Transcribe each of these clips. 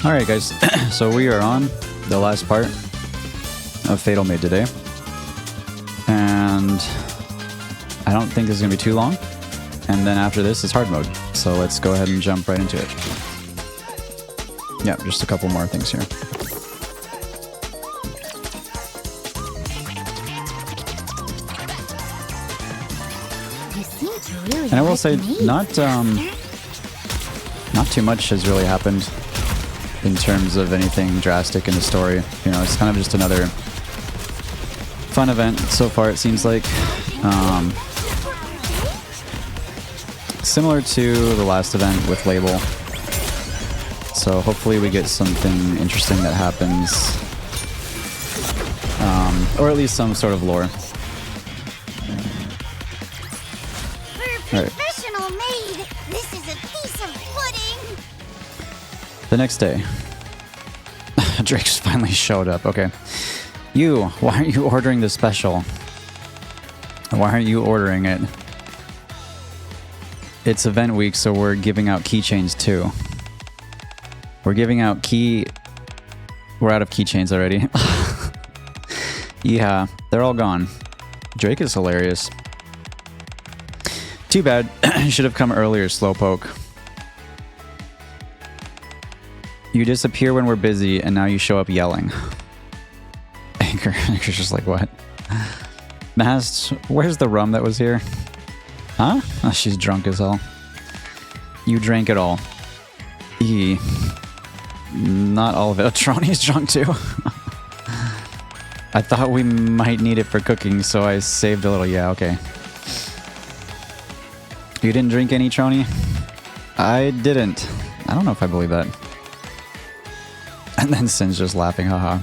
Alright guys, so we are on the last part of Fatal Maid today. And I don't think this is going to be too long. And then after this is hard mode. So let's go ahead and jump right into it. Yeah, just a couple more things here. And I will say, not too much has really happened in terms of anything drastic in the story. You know, it's kind of just another fun event so far, it seems like. Similar to the last event with Label. So hopefully we get something interesting that happens. Or at least some sort of lore. Professional Maid, this is a piece of pudding. The next day. Drake just finally showed up. Okay. You, why aren't you ordering the special? Why aren't you ordering it? It's event week, so we're giving out keychains too. We're giving out We're out of keychains already. Yeah, they're all gone. Drake is hilarious. Too bad. Should have come earlier, Slowpoke. You disappear when we're busy, and now you show up yelling. Anchor's just like, what? Mast, where's the rum that was here? Huh? Oh, she's drunk as hell. You drank it all. Not all of it. Trony's drunk too. I thought we might need it for cooking, so I saved a little. Yeah, okay. You didn't drink any, Trony? I didn't. I don't know if I believe that. And then Sin's just laughing, haha.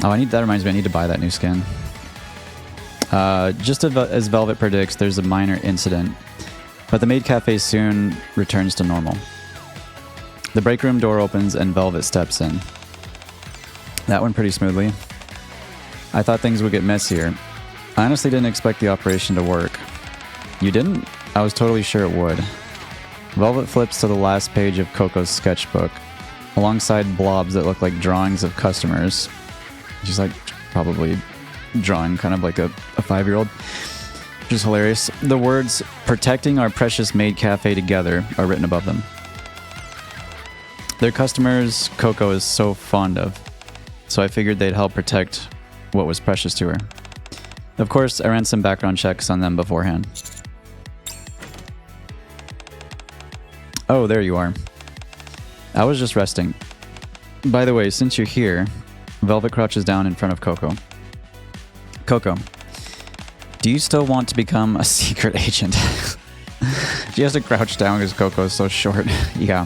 Oh, that reminds me, I need to buy that new skin. Just as Velvet predicts, there's a minor incident, but the Maid Cafe soon returns to normal. The break room door opens and Velvet steps in. That went pretty smoothly. I thought things would get messier. I honestly didn't expect the operation to work. You didn't? I was totally sure it would. Velvet flips to the last page of Coco's sketchbook, alongside blobs that look like drawings of customers. She's like probably drawing kind of like a 5-year-old, which is hilarious. The words, "Protecting our precious Maid Cafe together," are written above them. Their customers, Coco is so fond of, so I figured they'd help protect what was precious to her. Of course, I ran some background checks on them beforehand. Oh, there you are. I was just resting. By the way, since you're here, Velvet crouches down in front of Coco. Coco, do you still want to become a secret agent? She has to crouch down because Coco is so short. Yeah.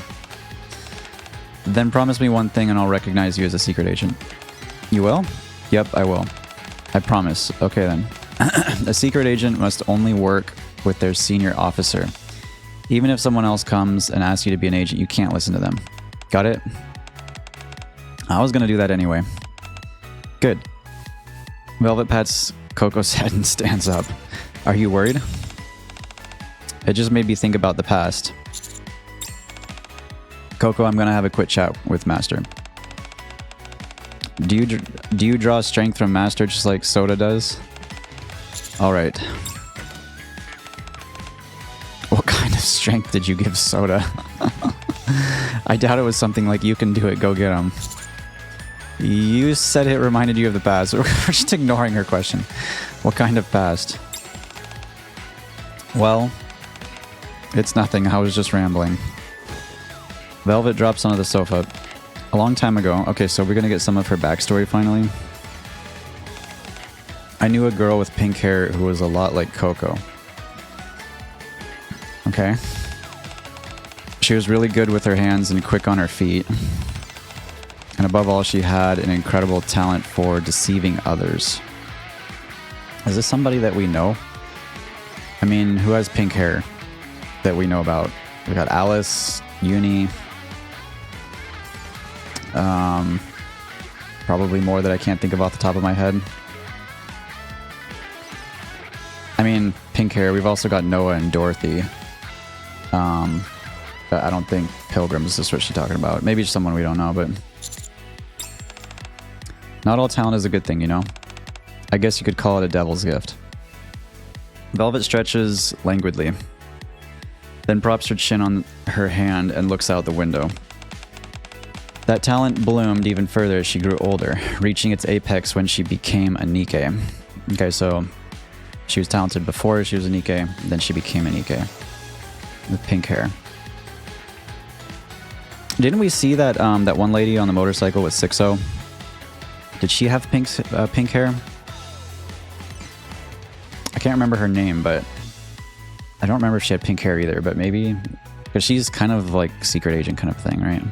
Then promise me one thing and I'll recognize you as a secret agent. You will? Yep, I will. I promise. Okay then. A secret agent must only work with their senior officer. Even if someone else comes and asks you to be an agent, you can't listen to them. Got it? I was gonna do that anyway. Good. Velvet pats Coco's head and stands up. Are you worried? It just made me think about the past. Coco, I'm gonna have a quick chat with Master. Do you draw strength from Master just like Soda does? Alright. What kind of strength did you give Soda? I doubt it was something like, you can do it, go get him. You said it reminded you of the past. We're just ignoring her question. What kind of past? Well, it's nothing. I was just rambling. Velvet drops onto the sofa. A long time ago. Okay, so we're gonna get some of her backstory finally. I knew a girl with pink hair who was a lot like Coco. Okay. She was really good with her hands and quick on her feet. And above all, she had an incredible talent for deceiving others. Is this somebody that we know? I mean, who has pink hair that we know about? We got Alice, Uni. Probably more that I can't think of off the top of my head. I mean, pink hair. We've also got Noah and Dorothy. I don't think pilgrims is what she's talking about. Maybe it's someone we don't know, but... Not all talent is a good thing, you know? I guess you could call it a devil's gift. Velvet stretches languidly, then props her chin on her hand and looks out the window. That talent bloomed even further as she grew older, reaching its apex when she became a Nikke. Okay, so she was talented before she was a Nikke, then she became a Nikke. With pink hair. Didn't we see that that one lady on the motorcycle with 6-0? Did she have pink hair? I can't remember her name, but I don't remember if she had pink hair either, but maybe... Because she's kind of like secret agent kind of thing, right?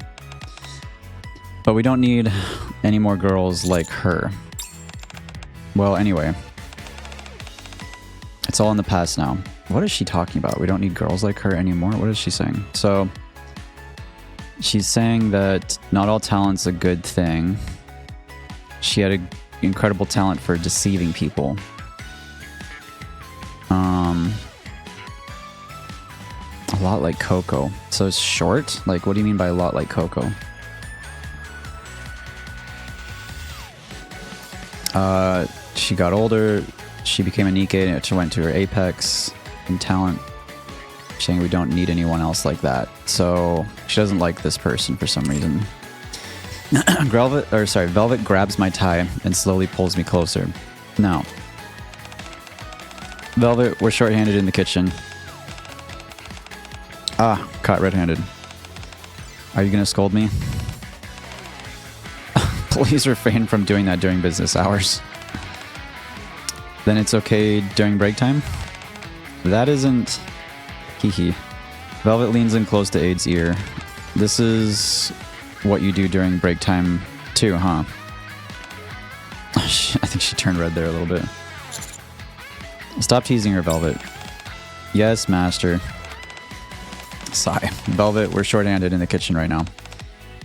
But we don't need any more girls like her. Well, anyway. It's all in the past now. What is she talking about? We don't need girls like her anymore? What is she saying? So, she's saying that not all talent's a good thing. She had an incredible talent for deceiving people. A lot like Coco. So it's short? Like, what do you mean by a lot like Coco? She got older. She became a Nikke and she went to her apex in talent. Saying we don't need anyone else like that. So she doesn't like this person for some reason. Velvet grabs my tie and slowly pulls me closer. Now, Velvet, we're short-handed in the kitchen. Ah, caught red-handed. Are you gonna scold me? Please refrain from doing that during business hours. Then it's okay during break time? That isn't... Hee. Velvet leans in close to Aid's ear. This is what you do during break time too, huh? I think she turned red there a little bit. Stop teasing her, Velvet. Yes, master. Sigh. Velvet, we're short-handed in the kitchen right now.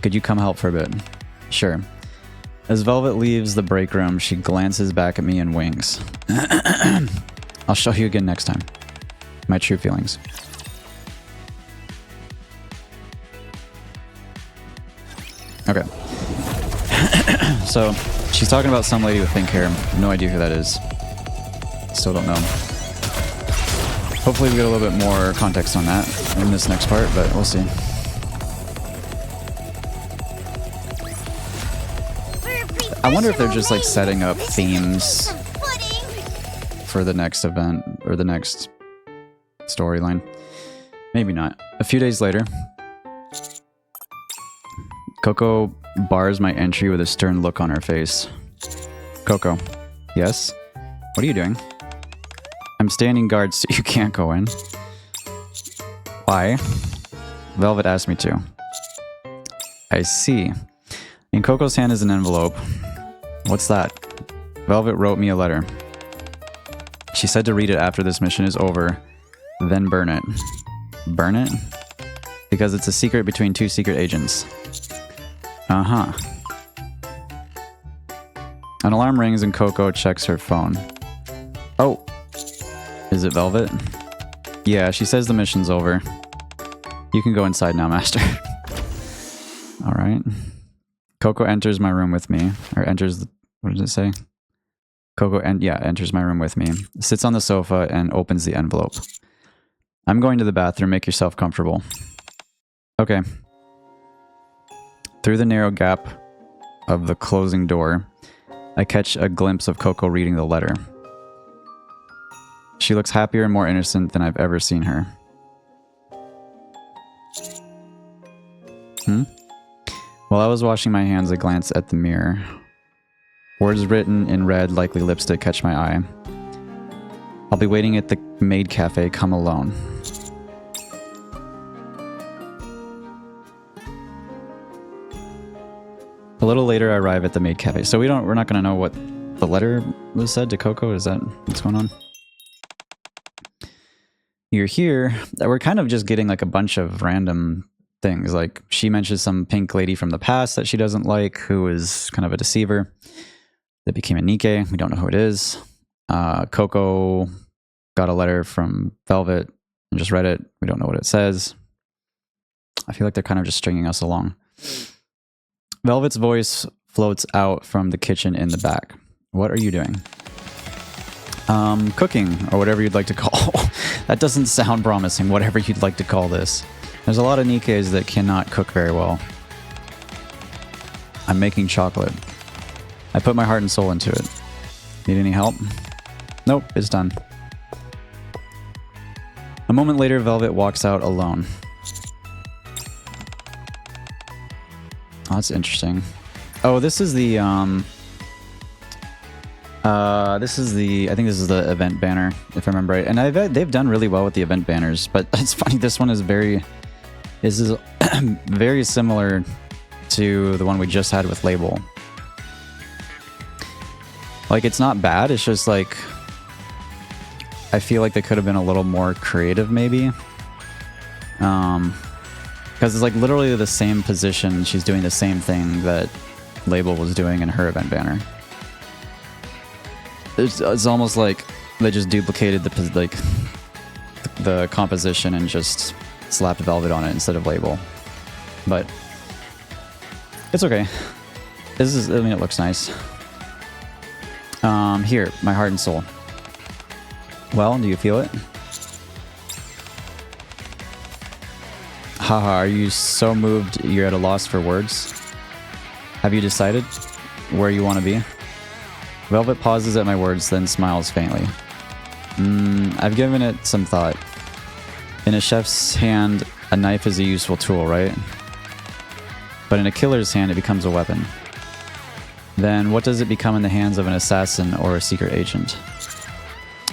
Could you come help for a bit? Sure. As Velvet leaves the break room, she glances back at me and winks. I'll show you again next time. My true feelings. Okay. So, she's talking about some lady with pink hair. No idea who that is. Still don't know. Hopefully we get a little bit more context on that in this next part, but we'll see. I wonder if they're just like setting up themes for the next event or the next storyline. Maybe not. A few days later, Coco bars my entry with a stern look on her face. Coco. Yes? What are you doing? I'm standing guard so you can't go in. Why? Velvet asked me to. I see. In Coco's hand is an envelope. What's that? Velvet wrote me a letter. She said to read it after this mission is over, then burn it. Burn it? Because it's a secret between two secret agents. Uh-huh. An alarm rings and Coco checks her phone. Oh. Is it Velvet? Yeah, she says the mission's over. You can go inside now, master. Alright. Coco enters my room with me. Or enters the... What does it say? Coco enters my room with me. Sits on the sofa and opens the envelope. I'm going to the bathroom. Make yourself comfortable. Okay. Through the narrow gap of the closing door, I catch a glimpse of Coco reading the letter. She looks happier and more innocent than I've ever seen her. While I was washing my hands, I glanced at the mirror. Words written in red, likely lipstick, catch my eye. I'll be waiting at the Maid Cafe. Come alone. A little later, I arrive at the Maid Cafe. So we're not gonna know what the letter was said to Coco. Is that what's going on? You're here. We're kind of just getting like a bunch of random things. Like she mentions some pink lady from the past that she doesn't like, who is kind of a deceiver. That became a Nikke. We don't know who it is. Coco got a letter from Velvet and just read it. We don't know what it says. I feel like they're kind of just stringing us along. Velvet's voice floats out from the kitchen in the back. What are you doing? Cooking, or whatever you'd like to call. That doesn't sound promising, whatever you'd like to call this. There's a lot of Nikkes that cannot cook very well. I'm making chocolate. I put my heart and soul into it. Need any help? Nope, it's done. A moment later, Velvet walks out alone. Oh, that's interesting. Oh, this is the, I think this is the event banner, if I remember right. And they've done really well with the event banners, but it's funny, this one is this is very similar to the one we just had with Label. Like, it's not bad, it's just like, I feel like they could have been a little more creative, maybe. Because it's like literally the same position, she's doing the same thing that Label was doing in her event banner. It's almost like they just duplicated the composition and just slapped Velvet on it instead of Label. But it's okay. I mean, it looks nice. Here, my heart and soul. Well, do you feel it? Haha, are you so moved you're at a loss for words? Have you decided where you want to be? Velvet pauses at my words, then smiles faintly. I've given it some thought. In a chef's hand, a knife is a useful tool, right? But in a killer's hand, it becomes a weapon. Then what does it become in the hands of an assassin or a secret agent?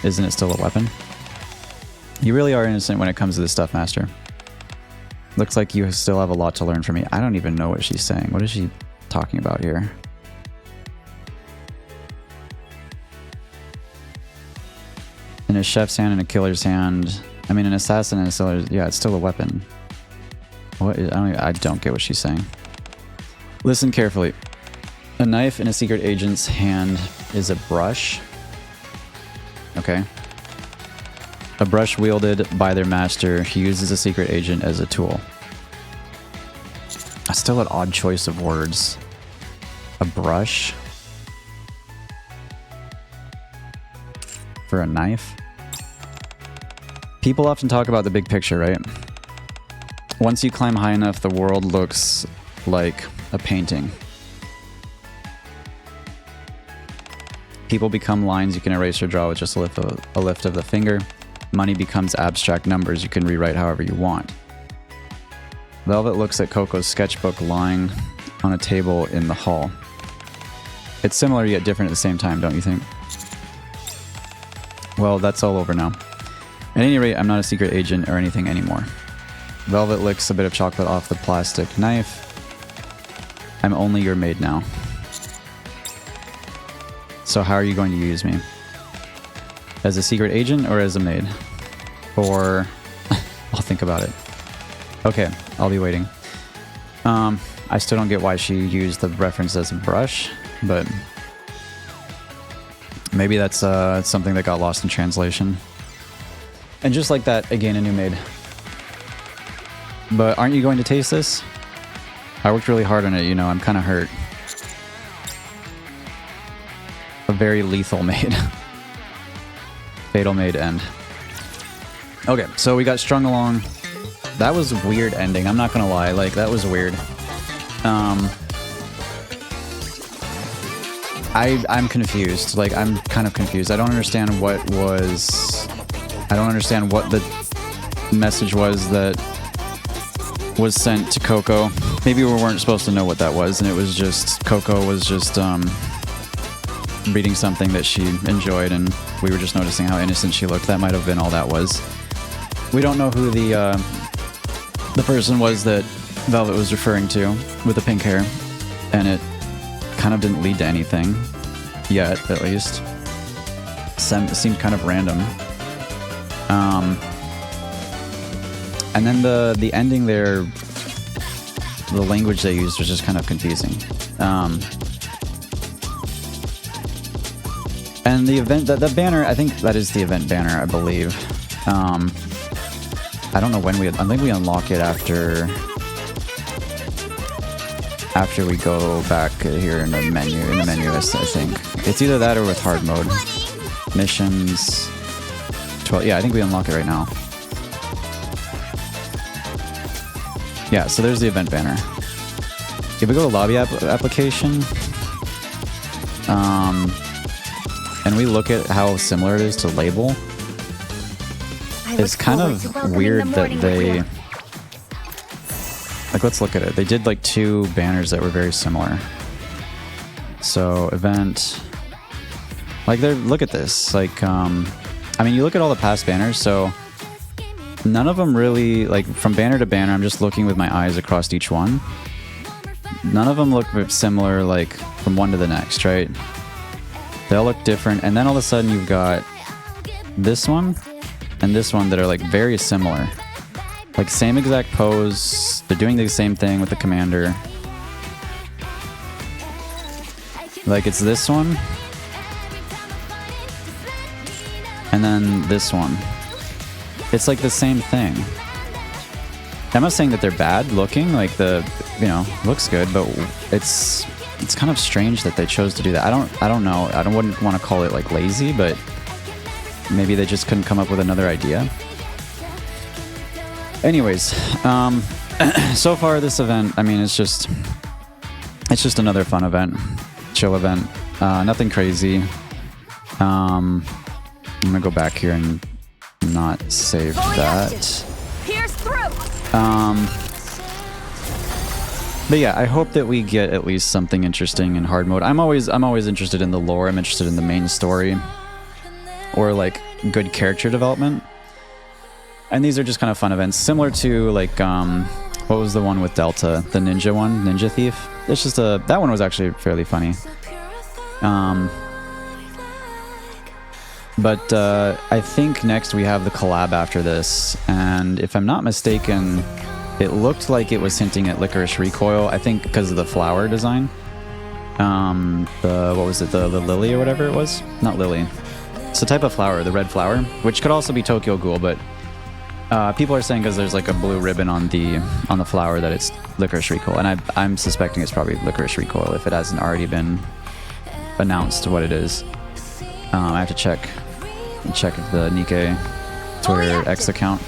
Isn't it still a weapon? You really are innocent when it comes to this stuff, Master. Looks like you still have a lot to learn from me. I don't even know what she's saying. What is she talking about here? In a chef's hand and a killer's hand. I mean, an assassin and a killer. Yeah, it's still a weapon. What is, I don't get what she's saying. Listen carefully. A knife in a secret agent's hand is a brush. Okay. A brush wielded by their master. He uses a secret agent as a tool. Still an odd choice of words. A brush for a knife. People often talk about the big picture, right? Once you climb high enough, the world looks like a painting. People become lines you can erase or draw with just a lift of the finger. Money becomes abstract numbers you can rewrite however you want. Velvet looks at Coco's sketchbook lying on a table in the hall. It's similar yet different at the same time, don't you think? Well, that's all over now. At any rate, I'm not a secret agent or anything anymore. Velvet licks a bit of chocolate off the plastic knife. I'm only your maid now. So how are you going to use me? As a secret agent or as a maid? Or... I'll think about it. Okay, I'll be waiting. I still don't get why she used the reference as a brush, but... maybe that's something that got lost in translation. And just like that, again, a new maid. But aren't you going to taste this? I worked really hard on it, you know, I'm kind of hurt. A very lethal maid. Fatal maid end. Okay, so we got strung along. That was a weird ending, I'm not gonna lie, like, that was weird. I'm confused, like, I'm kind of confused. I don't understand what was... I don't understand what the message was that was sent to Coco. Maybe we weren't supposed to know what that was, and it was just... Coco was just, reading something that she enjoyed, and we were just noticing how innocent she looked. That might have been all that was. We don't know who the person was that Velvet was referring to with the pink hair, and it kind of didn't lead to anything yet, at least. It seemed kind of random. And then the ending there, the language they used was just kind of confusing. And the event, the banner, I think that is the event banner, I believe. I don't know when I think we unlock it after after we go back here in the menu. I think it's either that or with hard mode. Missions 12. Yeah, I think we unlock it right now. Yeah, so there's the event banner. If we go to lobby application, and we look at how similar it is to label, it's kind of weird that they... Like, let's look at it. They did like 2 banners that were very similar. So, event... Like, look at this. Like, I mean, you look at all the past banners, so... None of them really, like, from banner to banner, I'm just looking with my eyes across each one. None of them look similar, like, from one to the next, right? They all look different, and then all of a sudden you've got this one and this one that are, like, very similar. Like, same exact pose, they're doing the same thing with the commander. Like, it's this one, and then this one. It's like the same thing. I'm not saying that they're bad looking, like looks good, but it's kind of strange that they chose to do that. I don't know. Wouldn't want to call it like lazy, but maybe they just couldn't come up with another idea. Anyways, so far this event, I mean, it's just another fun event, chill event, nothing crazy. I'm gonna go back here and not save that. But yeah, I hope that we get at least something interesting in hard mode. I'm always interested in the lore. I'm interested in the main story, or like good character development. And these are just kind of fun events, similar to like what was the one with Delta, the ninja one, Ninja Thief. It's just that one was actually fairly funny. But I think next we have the collab after this, and if I'm not mistaken, it looked like it was hinting at Licorice Recoil, I think because of the flower design. What was it, the lily or whatever it was? Not lily. It's a type of flower, the red flower, which could also be Tokyo Ghoul, but people are saying because there's like a blue ribbon on the flower that it's Licorice Recoil, and I'm suspecting it's probably Licorice Recoil if it hasn't already been announced what it is. I have to check the Nikke Twitter X account.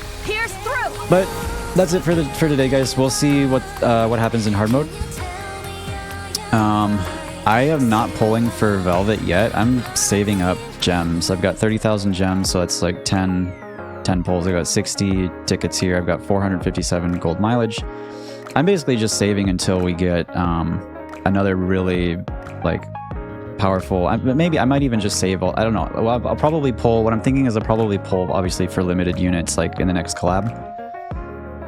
But that's it for today, guys. We'll see what happens in hard mode. I am not pulling for Velvet yet. I'm saving up gems. I've got 30,000 gems, so that's like 10 pulls. I got 60 tickets here. I've got 457 gold mileage. I'm basically just saving until we get another really like powerful. Maybe I might even just save. I don't know. I'll probably pull. What I'm thinking is I'll probably pull, obviously, for limited units, like in the next collab,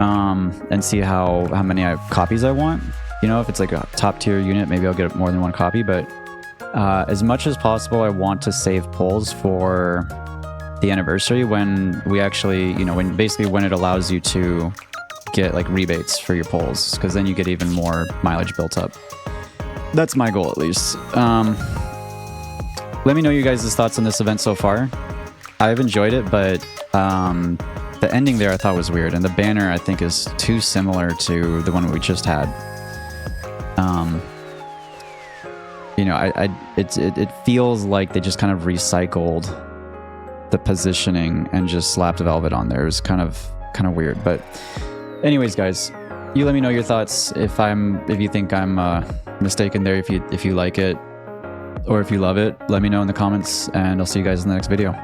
and see how many copies I want. You know, if it's like a top tier unit, maybe I'll get more than one copy. But as much as possible, I want to save pulls for the anniversary, when we actually, you know, when it allows you to get like rebates for your pulls, because then you get even more mileage built up. That's my goal, at least. Let me know you guys' thoughts on this event so far. I've enjoyed it, but the ending there I thought was weird, and the banner I think is too similar to the one we just had. You know, it feels like they just kind of recycled the positioning and just slapped Velvet on there. It was kind of weird. But anyways, guys, you let me know your thoughts. If you think I'm mistaken there, if you like it, or if you love it, let me know in the comments, and I'll see you guys in the next video.